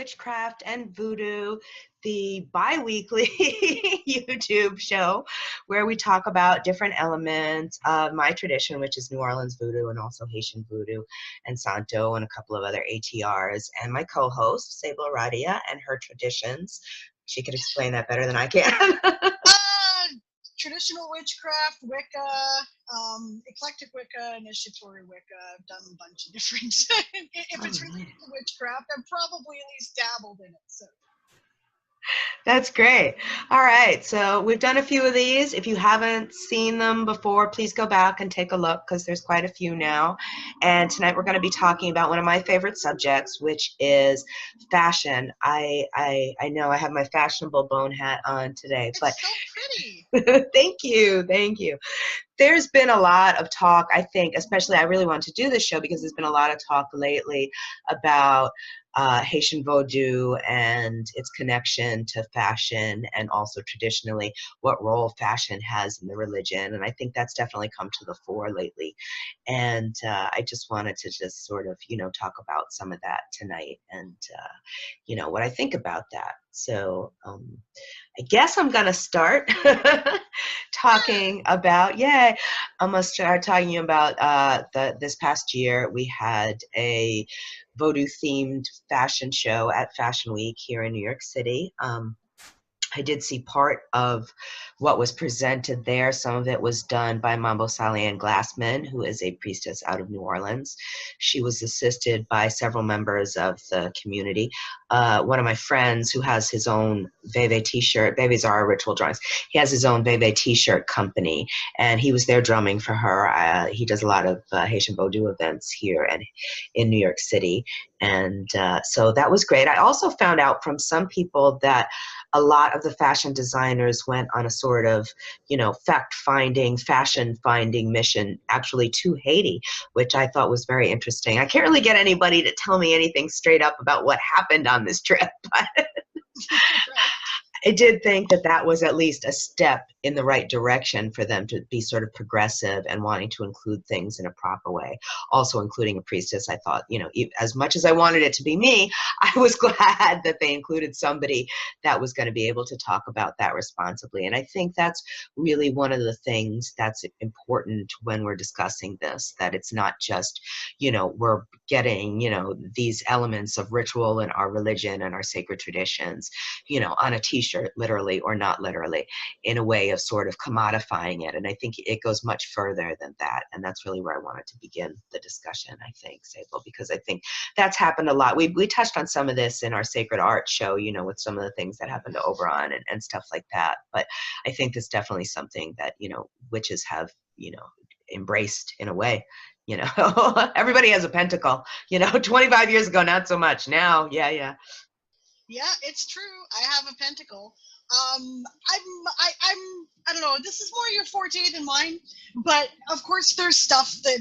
Witchcraft and Voodoo, the bi-weekly YouTube show where we talk about different elements of my tradition, which is New Orleans Voodoo and also Haitian Voodoo and Santo and a couple of other ATRs, and my co-host, Sable Aradia, and her traditions. She could explain that better than I can. Traditional witchcraft, Wicca, eclectic Wicca, initiatory Wicca. I've done a bunch of different. If it's related to witchcraft, I've probably at least dabbled in it. So. That's great. All right, so we've done a few of these. If you haven't seen them before, please go back and take a look because there's quite a few now. And tonight we're going to be talking about one of my favorite subjects, which is fashion. I know I have my fashionable bone hat on today, but it's so pretty. Thank you. There's been a lot of talk, I think, especially I really want to do this show because there's been a lot of talk lately about Haitian Voodoo and its connection to fashion, and also traditionally what role fashion has in the religion. And I think that's definitely come to the fore lately. And I just wanted to just sort of, talk about some of that tonight and, what I think about that. So I guess I'm going to start talking about, I'm going to start talking about this past year we had a Voodoo themed fashion show at Fashion Week here in New York City. I did see part of what was presented there. Some of it was done by Mambo Salian Glassman, who is a priestess out of New Orleans. She was assisted by several members of the community. One of my friends who has his own Veve t-shirt, Veves are our ritual drawings. He has his own Veve t-shirt company, and he was there drumming for her. He does a lot of Haitian Voodoo events here and in New York City. And so that was great. I also found out from some people that a lot of the fashion designers went on a sort of, fact-finding, fashion-finding mission actually to Haiti, which I thought was very interesting. I can't really get anybody to tell me anything straight up about what happened on this trip, but I did think that that was at least a step in the right direction for them to be sort of progressive and wanting to include things in a proper way. Also including a priestess, I thought, as much as I wanted it to be me, I was glad that they included somebody that was going to be able to talk about that responsibly. And I think that's really one of the things that's important when we're discussing this, that it's not just, we're getting, these elements of ritual in our religion and our sacred traditions, on a t-shirt, literally or not literally, in a way of sort of commodifying it. And I think it goes much further than that. And that's really where I wanted to begin the discussion, I think, Sable, because I think that's happened a lot. We touched on some of this in our Sacred Art show, with some of the things that happened to Oberon and stuff like that. But I think that's definitely something that, witches have, embraced in a way. Everybody has a pentacle, 25 years ago, not so much. Now, yeah. Yeah, it's true. I have a pentacle. I don't know, this is more your forte than mine, but of course there's stuff that,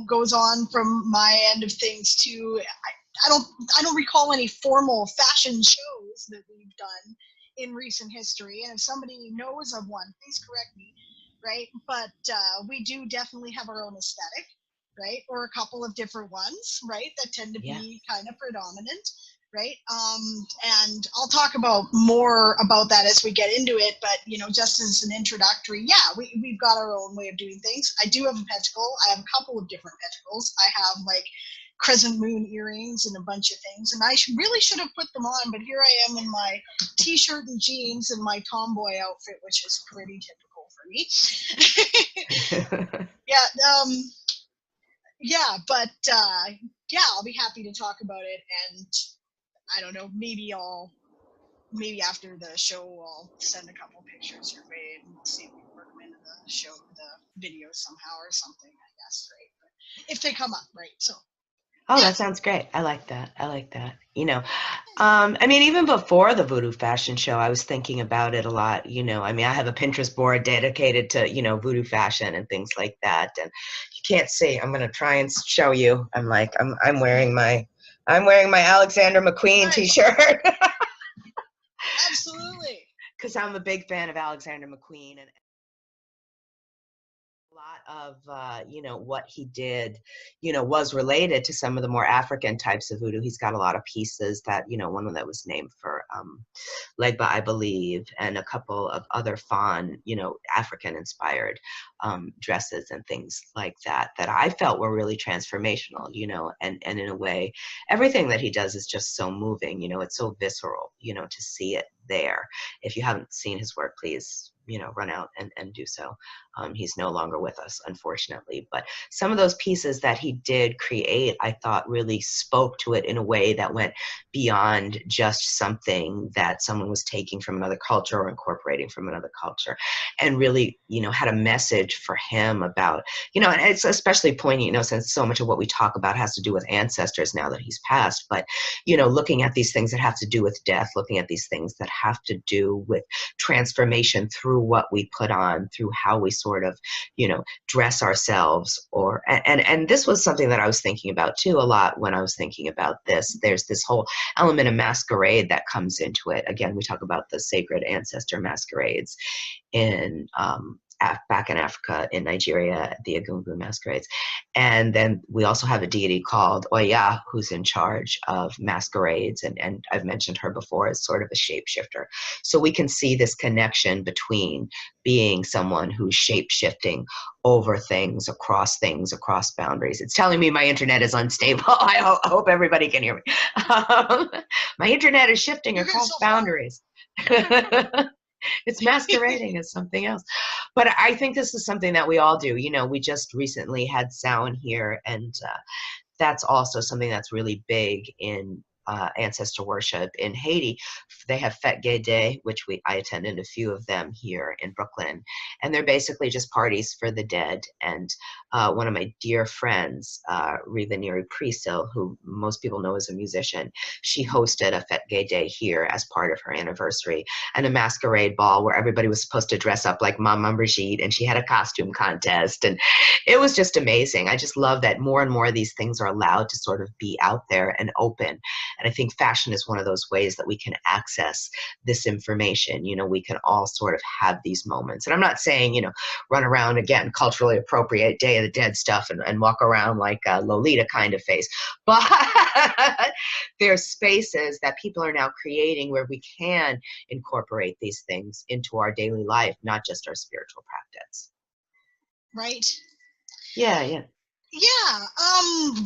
goes on from my end of things too. I don't recall any formal fashion shows that we've done in recent history, and if somebody knows of one, please correct me, right? But we do definitely have our own aesthetic, right? Or a couple of different ones, right? That tend to be kind of predominant. Right. And I'll talk about more about that as we get into it. But, just as an introductory, we've got our own way of doing things. I do have a pentacle. I have a couple of different pentacles. I have crescent moon earrings and a bunch of things. And I really should have put them on. But here I am in my t-shirt and jeans and my tomboy outfit, which is pretty typical for me. I'll be happy to talk about it. And I don't know, maybe after the show I'll send a couple pictures your way and we'll see if we can work them into the show, the video somehow or something, I guess, right? But if they come up, right? So. Oh, that sounds great. I like that. Even before the Voodoo Fashion show, I was thinking about it a lot. I have a Pinterest board dedicated to, Voodoo Fashion and things like that. And you can't see, I'm going to try and show you. I'm wearing my Alexander McQueen t-shirt. Absolutely. Because I'm a big fan of Alexander McQueen and a lot of what he did was related to some of the more African types of voodoo. He's got a lot of pieces that one of that was named for Legba, I believe, and a couple of other Fawn, African inspired dresses and things like that I felt were really transformational, and in a way, everything that he does is just so moving, it's so visceral, to see it there. If you haven't seen his work, please, run out and do so. He's no longer with us, unfortunately. But some of those pieces that he did create, I thought really spoke to it in a way that went beyond just something that someone was taking from another culture or incorporating from another culture, and really, had a message for him about, and it's especially poignant, since so much of what we talk about has to do with ancestors now that he's passed, but, looking at these things that have to do with death, looking at these things that have to do with transformation through what we put on, through how we sort of, dress ourselves, and this was something that I was thinking about too a lot when I was thinking about this. There's this whole element of masquerade that comes into it. Again, we talk about the sacred ancestor masquerades in back in Africa, in Nigeria, the Egungun masquerades. And then we also have a deity called Oya, who's in charge of masquerades. And I've mentioned her before as sort of a shapeshifter. So we can see this connection between being someone who's shape-shifting over things, across boundaries. It's telling me my internet is unstable. I hope everybody can hear me. My internet is shifting across boundaries. It's masquerading as something else. But I think this is something that we all do. We just recently had Samhain here, and that's also something that's really big in ancestor worship in Haiti. They have Fête Gay Day, which I attended a few of them here in Brooklyn, and they're basically just parties for the dead. And one of my dear friends, Riva Neri Priso, who most people know as a musician, she hosted a Fête Gay Day here as part of her anniversary, and a masquerade ball where everybody was supposed to dress up like Mama Brigitte, and she had a costume contest, and it was just amazing. I just love that more and more of these things are allowed to sort of be out there and open. And I think fashion is one of those ways that we can access this information. We can all sort of have these moments. And I'm not saying, run around, again, culturally appropriate Day of the Dead stuff and walk around like a Lolita kind of face. But there's spaces that people are now creating where we can incorporate these things into our daily life, not just our spiritual practice. Right. Yeah, yeah. Yeah,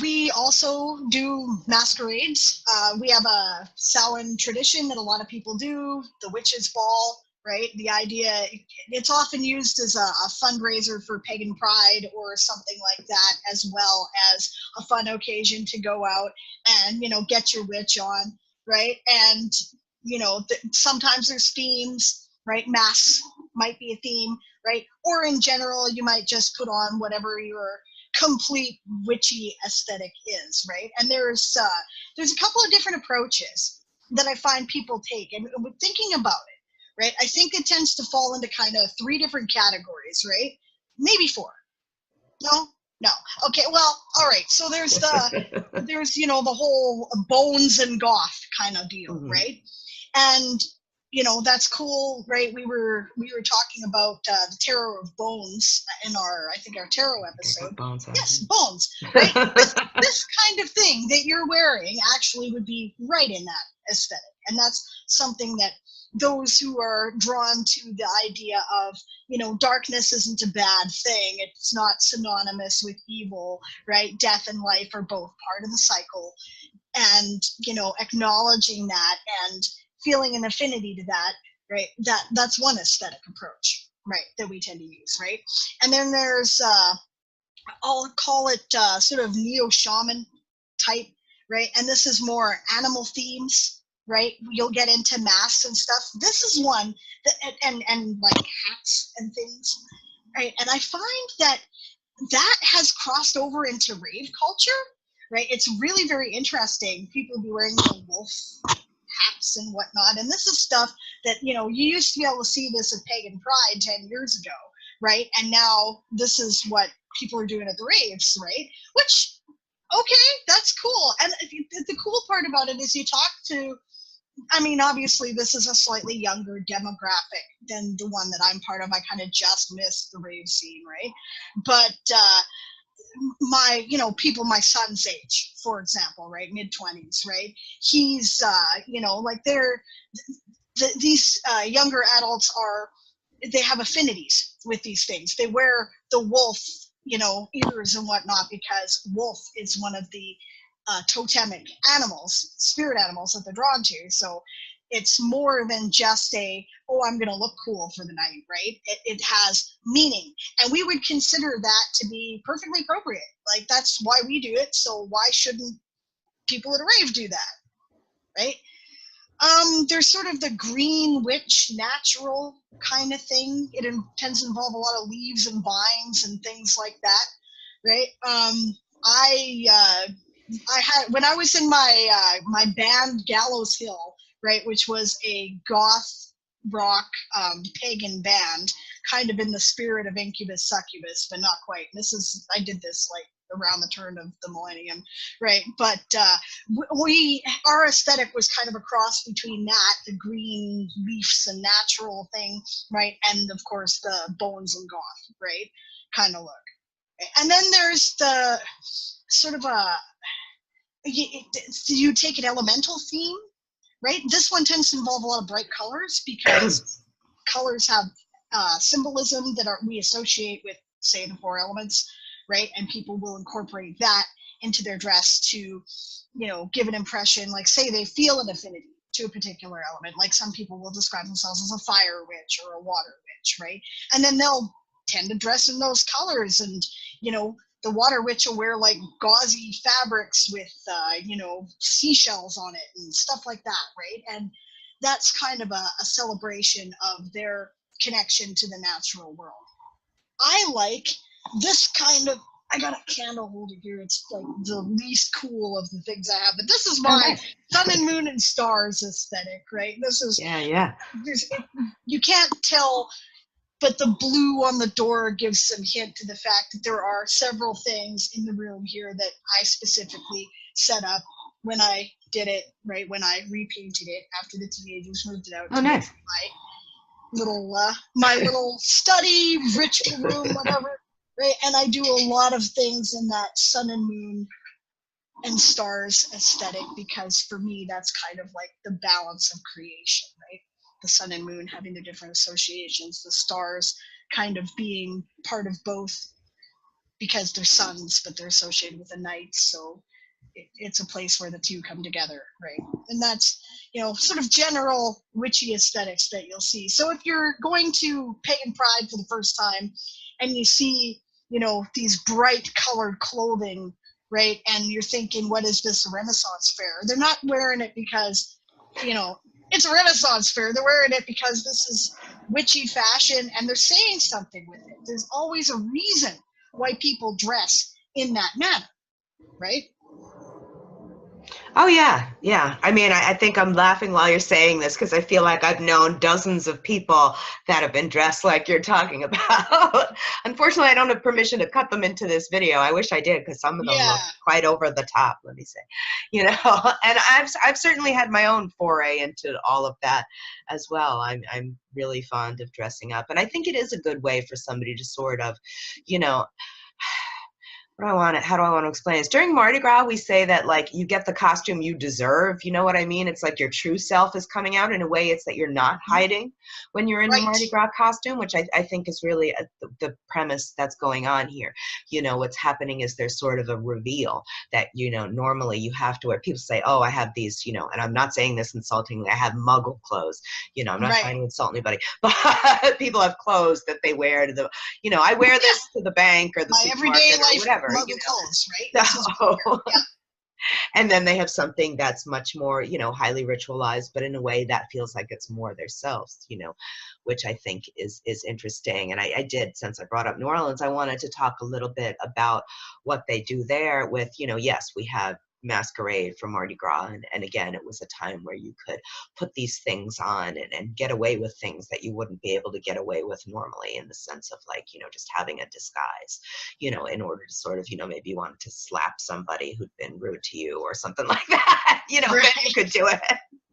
we also do masquerades. We have a Samhain tradition that a lot of people do, the witches' ball, right? The idea, it's often used as a fundraiser for pagan pride or something like that, as well as a fun occasion to go out and, get your witch on, right? And, sometimes there's themes, right? Masks might be a theme, right? Or in general, you might just put on whatever your complete witchy aesthetic is, right? And there's a couple of different approaches that I find people take, and thinking about it, right? I think it tends to fall into kind of 3 different categories, right? Maybe 4. No. Okay. Well, all right. So there's the whole bones and goth kind of deal, mm-hmm. right? And that's cool, right? We were talking about the Tarot of Bones in our tarot episode. Bones, yes, bones, right? this kind of thing that you're wearing actually would be right in that aesthetic, and that's something that those who are drawn to the idea of darkness isn't a bad thing. It's not synonymous with evil, right? Death and life are both part of the cycle, and acknowledging that and feeling an affinity to that, right? That's one aesthetic approach, right, that we tend to use, right? And then there's, I'll call it sort of neo-shaman type, right? And this is more animal themes, right? You'll get into masks and stuff. This is one that, and like hats and things, right? And I find that has crossed over into rave culture, right? It's really very interesting. People be wearing wolf hats and whatnot, and this is stuff that you used to be able to see this at Pagan Pride 10 years ago, right? And now this is what people are doing at the raves, right? Which, okay, that's cool. And the cool part about it is you talk to I mean, obviously, this is a slightly younger demographic than the one that I'm part of. I kind of just missed the rave scene, right? But my, people my son's age, for example, right, mid-20s, right? He's, like these younger adults they have affinities with these things. They wear the wolf, ears and whatnot, because wolf is one of the totemic animals, spirit animals that they're drawn to. So it's more than just I'm going to look cool for the night, right? It has meaning. And we would consider that to be perfectly appropriate. Like, that's why we do it. So why shouldn't people at a rave do that, right? There's sort of the green witch natural kind of thing. It tends to involve a lot of leaves and vines and things like that, right? I had, when I was in my band Gallows Hill, right, which was a goth rock pagan band, kind of in the spirit of Incubus Succubus, but not quite. I did this like around the turn of the millennium, right? But our aesthetic was kind of a cross between that, the green leaves and natural thing, right, and of course the bones and goth, right, kind of look. And then there's the sort of you take an elemental theme, right? This one tends to involve a lot of bright colors, because colors have symbolism that we associate with, say, the 4 elements, right? And people will incorporate that into their dress to, give an impression, like, say they feel an affinity to a particular element. Like, some people will describe themselves as a fire witch or a water witch, right? And then they'll tend to dress in those colors, and, the water witch will wear like gauzy fabrics with, seashells on it and stuff like that, right? And that's kind of a celebration of their connection to the natural world. I like this kind of, I got a candle holder here. It's like the least cool of the things I have, but this is my sun and moon and stars aesthetic, right? This is, you can't tell, but the blue on the door gives some hint to the fact that there are several things in the room here that I specifically set up when I did it, right, when I repainted it after the teenagers moved it out to nice. my little study, ritual room, whatever, right? And I do a lot of things in that sun and moon and stars aesthetic, because for me, that's kind of like the balance of creation, right? The sun and moon having their different associations, the stars kind of being part of both, because they're suns, but they're associated with the night. So it's a place where the two come together, right? And that's, sort of general witchy aesthetics that you'll see. So if you're going to Pagan Pride for the first time and you see, these bright colored clothing, right, and you're thinking, what is this, a Renaissance fair? They're not wearing it because, it's a Renaissance fair. They're wearing it because this is witchy fashion, and they're saying something with it. There's always a reason why people dress in that manner, right? Oh, yeah. Yeah. I mean, I think I'm laughing while you're saying this, because I feel like I've known dozens of people that have been dressed like you're talking about. Unfortunately, I don't have permission to cut them into this video. I wish I did, because some of them look quite over the top, let me say. And I've certainly had my own foray into all of that as well. I'm really fond of dressing up. And I think it is a good way for somebody to sort of, how do I want to explain this? During Mardi Gras, we say that, like, you get the costume you deserve. You know what I mean? It's like your true self is coming out. In a way, it's that you're not hiding when you're in a Mardi Gras costume, which I think is really the premise that's going on here. What's happening is there's sort of a reveal that, normally you have to wear. People say, oh, I have these, and I'm not saying this insultingly, I have muggle clothes. I'm not trying to insult anybody, but people have clothes that they wear to the, I wear this to the bank or the supermarket or whatever. Clothes, right? So, and then they have something that's much more, highly ritualized, but in a way that feels like it's more their selves, which I think is interesting. And I did, since I brought up New Orleans, I wanted to talk a little bit about what they do there with, yes, we have masquerade for Mardi Gras. And again, it was a time where you could put these things on and get away with things that you wouldn't be able to get away with normally, in the sense of like, just having a disguise, in order to sort of, maybe you wanted to slap somebody who'd been rude to you or something like that, Right. then you could do it.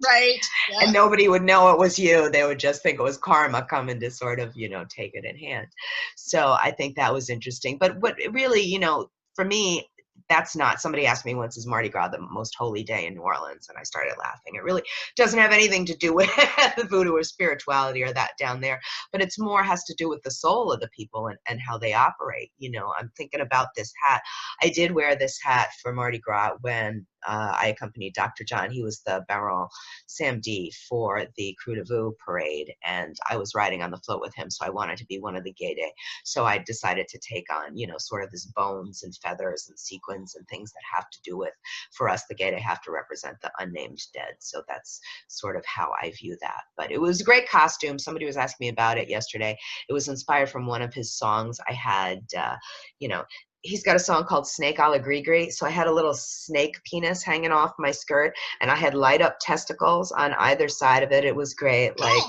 Right. Yeah. And nobody would know it was you. They would just think it was karma coming to sort of, take it in hand. So I think that was interesting. But what really, for me, that's not, somebody asked me once, is Mardi Gras the most holy day in New Orleans? And I started laughing. It really doesn't have anything to do with voodoo or spirituality or that down there, but it's more has to do with the soul of the people and how they operate. I'm thinking about this hat. I did wear this hat for Mardi Gras when I accompanied Dr. John. He was the Baron Samedi for the Crew de Vue parade, and I was riding on the float with him, so I wanted to be one of the gay day. So I decided to take on, sort of this bones and feathers and sequins and things that have to do with, for us, the gay day have to represent the unnamed dead. So that's sort of how I view that. But it was a great costume. Somebody was asking me about it yesterday. It was inspired from one of his songs. I had, he's got a song called Snake a la Gris. So I had a little snake penis hanging off my skirt, and I had light up testicles on either side of it. It was great. Like,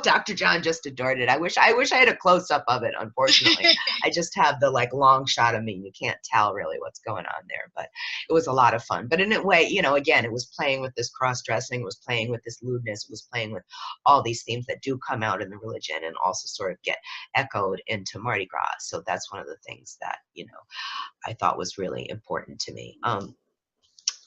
Dr. John just adored it. I wish I had a close up of it. Unfortunately, I just have the like long shot of me. You can't tell really what's going on there, but it was a lot of fun. But in a way, again, it was playing with this cross dressing. It was playing with this lewdness. It was playing with all these themes that do come out in the religion and also sort of get echoed into Mardi Gras. So that's one of the things that, I thought was really important to me.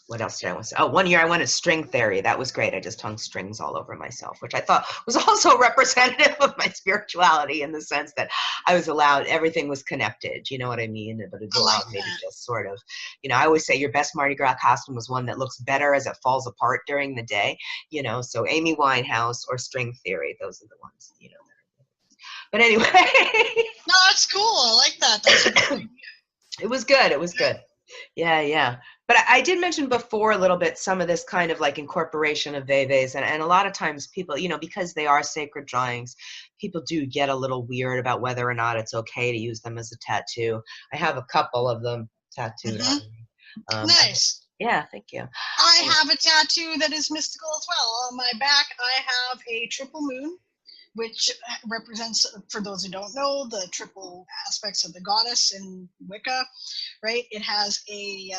What else did I want to say? Oh, one year I went at string theory. That was great. I just hung strings all over myself, which I thought was also representative of my spirituality, in the sense that I was allowed, everything was connected, you know what I mean? But it allowed me to just sort of, I always say your best Mardi Gras costume was one that looks better as it falls apart during the day, so Amy Winehouse or string theory, those are the ones, But anyway. No, that's cool. I like that. That's a good idea. It was good. It was good. Yeah. But I did mention before a little bit some of this kind of like incorporation of veves, and a lot of times people, because they are sacred drawings, people do get a little weird about whether or not it's okay to use them as a tattoo. I have a couple of them tattooed on me. Nice. Yeah, thank you. I have a tattoo that is mystical as well. On my back, I have a triple moon, which represents, for those who don't know, the triple aspects of the goddess in Wicca, right? It has a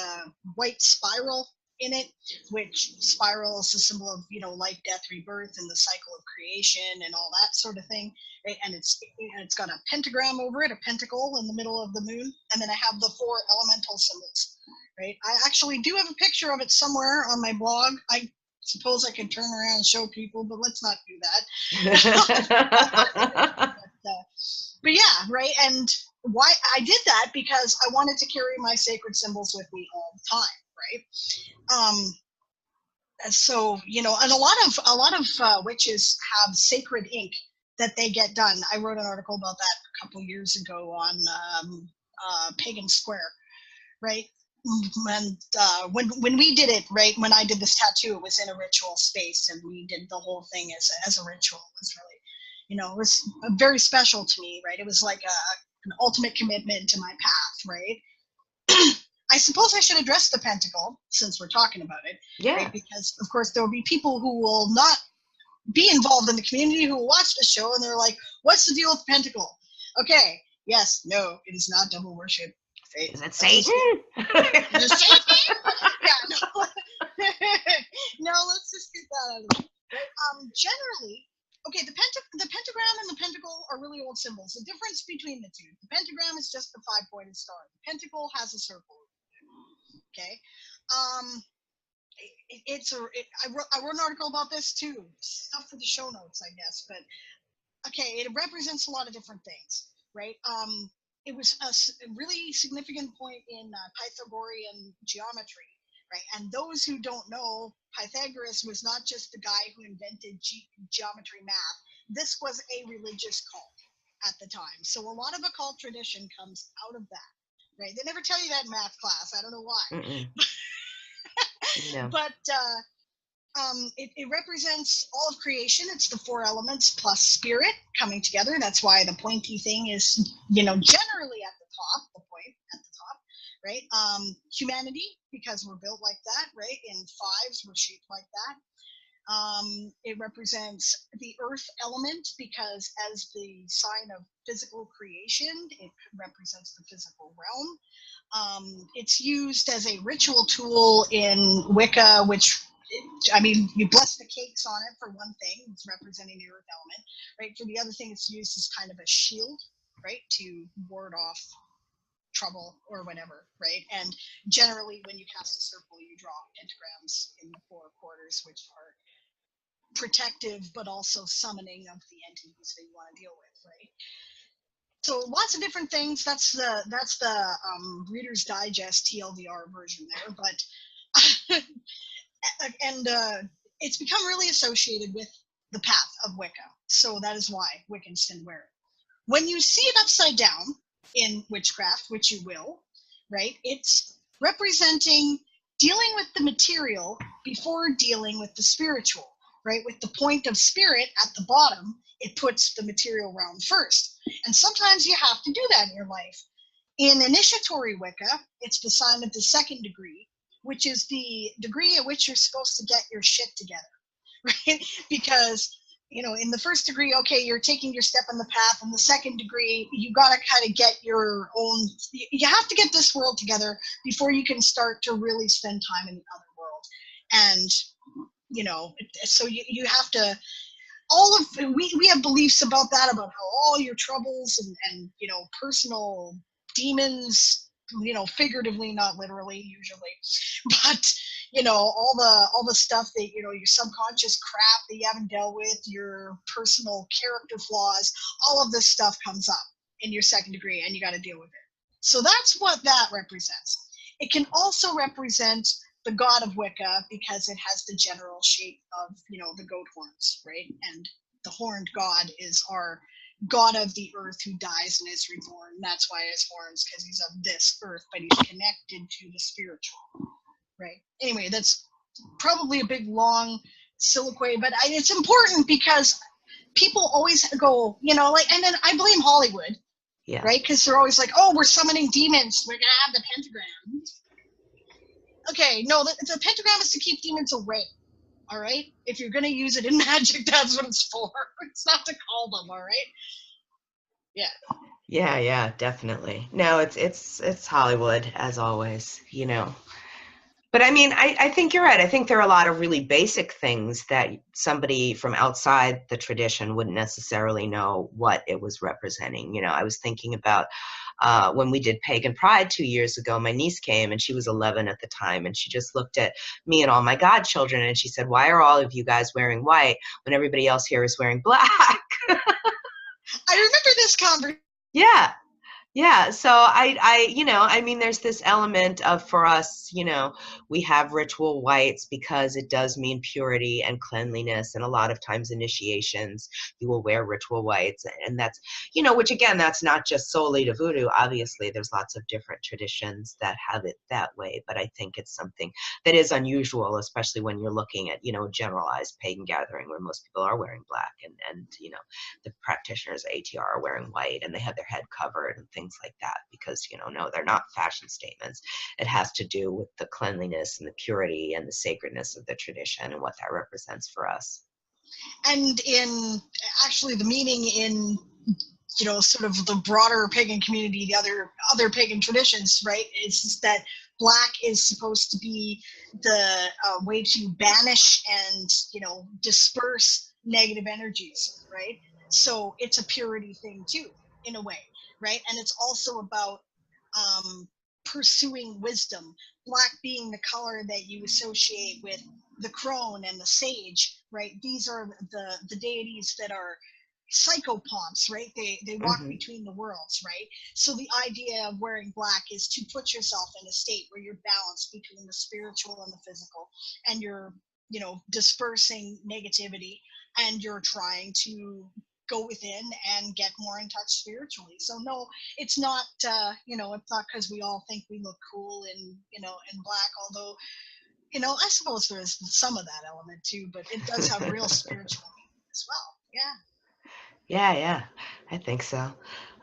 white spiral in it, which spiral is a symbol of, life, death, rebirth, and the cycle of creation and all that sort of thing. Right? And it's got a pentagram over it, a pentacle in the middle of the moon, and then I have the 4 elemental symbols. Right? I actually do have a picture of it somewhere on my blog. I suppose I can turn around and show people, but let's not do that. But yeah, right. And why I did that, because I wanted to carry my sacred symbols with me all the time, right? So and a lot of witches have sacred ink that they get done. I wrote an article about that a couple years ago on Pagan Square, right? And when we did it, right, when I did this tattoo, it was in a ritual space, and we did the whole thing as a ritual. It was really, it was very special to me, right? It was like an ultimate commitment to my path, right? I suppose I should address the pentacle, since we're talking about it, right? Because of course there will be people who will not be involved in the community who will watch the show, and they're like, "What's the deal with the pentacle?" Okay, yes, no, it is not devil worship. Is it Satan? Is it Satan? Yeah, no. No, let's just get that out of the way. Generally, okay, the pentagram and the pentacle are really old symbols. The difference between the two: the pentagram is just the 5-pointed star. The pentacle has a circle. Okay, I wrote an article about this too. Stuff for the show notes, I guess. But okay, it represents a lot of different things, right? It was a really significant point in Pythagorean geometry, right? And those who don't know, Pythagoras was not just the guy who invented geometry math. This was a religious cult at the time. So a lot of occult tradition comes out of that, right? They never tell you that in math class. I don't know why. No. But it represents all of creation. It's the 4 elements plus spirit coming together. That's why the pointy thing is, generally at the top, the point at the top, right? Humanity, because we're built like that, right? In fives, we're shaped like that. It represents the earth element because as the sign of physical creation, it represents the physical realm. It's used as a ritual tool in Wicca, which, I mean, you bless the cakes on it for one thing, it's representing the earth element, right? For the other thing, it's used as kind of a shield, right? To ward off trouble or whatever, right? And generally, when you cast a circle, you draw pentagrams in the four quarters, which are protective but also summoning of the entities that you want to deal with, right? So lots of different things. That's the Reader's Digest TLDR version there, but and it's become really associated with the path of Wicca. So that is why Wiccans tend to wear it. When you see it upside down in witchcraft, which you will, right? It's representing dealing with the material before dealing with the spiritual, right? With the point of spirit at the bottom, it puts the material realm first. And sometimes you have to do that in your life. In initiatory Wicca, it's the sign of the second degree, which is the degree at which you're supposed to get your shit together, right? Because, you know, in the first degree, okay, you're taking your step on the path. In the second degree, you got to kind of get your own, you have to get this world together before you can start to really spend time in the other world. And, you know, so you have to, we have beliefs about that, about how all your troubles and you know, personal demons, you know, figuratively, not literally usually, but you know, all the stuff that, you know, your subconscious crap that you haven't dealt with, your personal character flaws, all of this stuff comes up in your second degree and you got to deal with it. So that's what that represents. It can also represent the god of Wicca because it has the general shape of, you know, the goat horns, right? And the horned god is our god of the earth who dies and is reborn. That's why he has horns, because he's of this earth, but he's connected to the spiritual, right? Anyway, that's probably a big long soliloquy, but it's important because people always go, you know, like, and then I blame Hollywood, Yeah. right? Because they're always like, oh, we're summoning demons, we're gonna have the pentagram. Okay, no, the pentagram is to keep demons away. All right, if you're gonna use it in magic, that's what it's for. It's not to call them. All right. Yeah. Yeah, definitely. No, it's Hollywood as always, you know. But I mean, I think you're right. I think there are a lot of really basic things that somebody from outside the tradition wouldn't necessarily know what it was representing. You know, I was thinking about when we did Pagan Pride 2 years ago, my niece came and she was 11 at the time, and she just looked at me and all my godchildren and she said, "Why are all of you guys wearing white when everybody else here is wearing black?" I remember this conversation. Yeah, so you know, I mean, there's this element of, for us, you know, we have ritual whites because it does mean purity and cleanliness, and a lot of times initiations, you will wear ritual whites, and that's, you know, which again, that's not just solely to voodoo. Obviously, there's lots of different traditions that have it that way, but I think it's something that is unusual, especially when you're looking at, you know, a generalized pagan gathering where most people are wearing black, and you know, the practitioners at ATR are wearing white and they have their head covered and things like that, because, you know, no, they're not fashion statements. It has to do with the cleanliness and the purity and the sacredness of the tradition and what that represents for us. And in actually the meaning in, you know, sort of the broader pagan community, the other pagan traditions, right, is that black is supposed to be the way to banish and, you know, disperse negative energies, right? So it's a purity thing too, in a way, right? And it's also about pursuing wisdom, black being the color that you associate with the crone and the sage, right? These are the deities that are psychopomps, right? They walk Mm-hmm. between the worlds, right? So the idea of wearing black is to put yourself in a state where you're balanced between the spiritual and the physical, and you're, you know, dispersing negativity, and you're trying to go within and get more in touch spiritually. So no, it's not, you know, it's not because we all think we look cool in, you know, in black, although, you know, I suppose there is some of that element too, but it does have real spiritual meaning as well. Yeah. Yeah, I think so.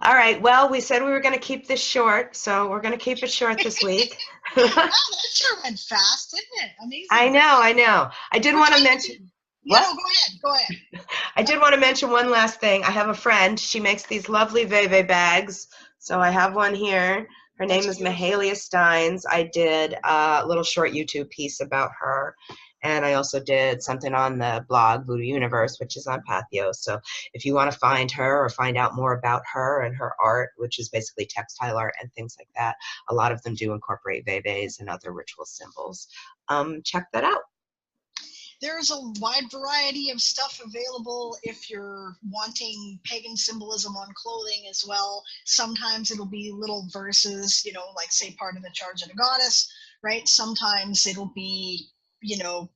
All right. Well, we said we were going to keep this short, so we're going to keep it short this week. Wow, that sure went fast, didn't it? Amazing. I know, I know. I did want to mention. Yeah, What? no, go ahead. I did want to mention one last thing. I have a friend. She makes these lovely Veve bags. So I have one here. Her name is Mahalia Steins. I did a little short YouTube piece about her. And I also did something on the blog, Voodoo Universe, which is on Pathos. So if you want to find her or find out more about her and her art, which is basically textile art and things like that, a lot of them do incorporate Veves and other ritual symbols. Check that out. There's a wide variety of stuff available if you're wanting pagan symbolism on clothing as well. Sometimes it'll be little verses, you know, like say part of the Charge of the Goddess, right? Sometimes it'll be, you know,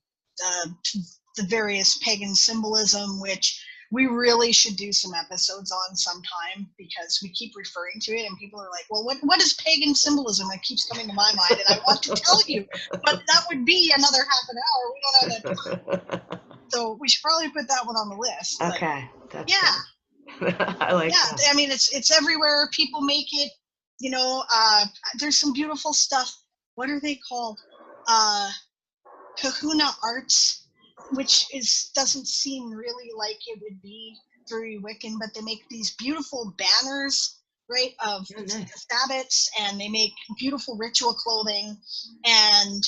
the various pagan symbolism, which we really should do some episodes on sometime because we keep referring to it and people are like, well, what is pagan symbolism? It keeps coming to my mind and I want to tell you, but that would be another half an hour. We don't have that time. So we should probably put that one on the list. Okay. That's yeah. Good. I like that. I mean, it's everywhere. People make it, you know, there's some beautiful stuff. What are they called? Kahuna arts, which doesn't seem really like it would be very Wiccan, but they make these beautiful banners, right, of Sabbats, and they make beautiful ritual clothing, and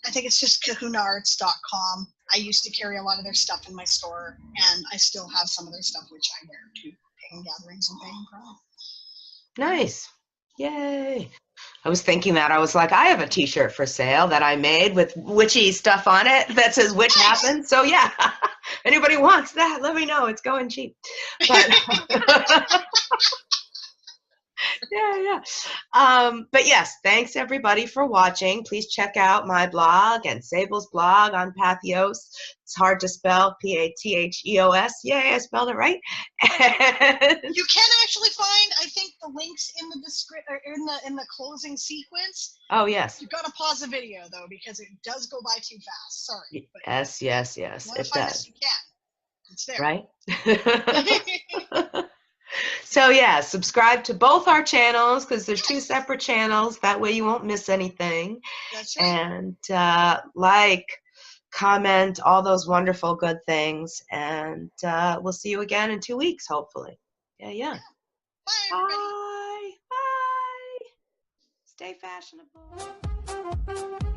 I think it's just kahunaarts.com. I used to carry a lot of their stuff in my store, and I still have some of their stuff, which I wear to pagan gatherings and pagan prom. Nice. Yay. I was thinking that. I was like, I have a t-shirt for sale that I made with witchy stuff on it that says witch happens. So yeah, anybody wants that, let me know. It's going cheap. But but yes, thanks everybody for watching. Please check out my blog and Sable's blog on Pathos. It's hard to spell, P-A-T-H-E-O-S. Yay, I spelled it right. And you can actually find, I think, the links in the description, in the closing sequence. Oh yes. You've got to pause the video though because it does go by too fast. Sorry. Yes. It does. You can. It's there. Right. So yeah, subscribe to both our channels because there's two separate channels. That way you won't miss anything. That's right. And like, comment, all those wonderful good things. And we'll see you again in 2 weeks, hopefully. Yeah. Bye, everybody. Bye. Stay fashionable.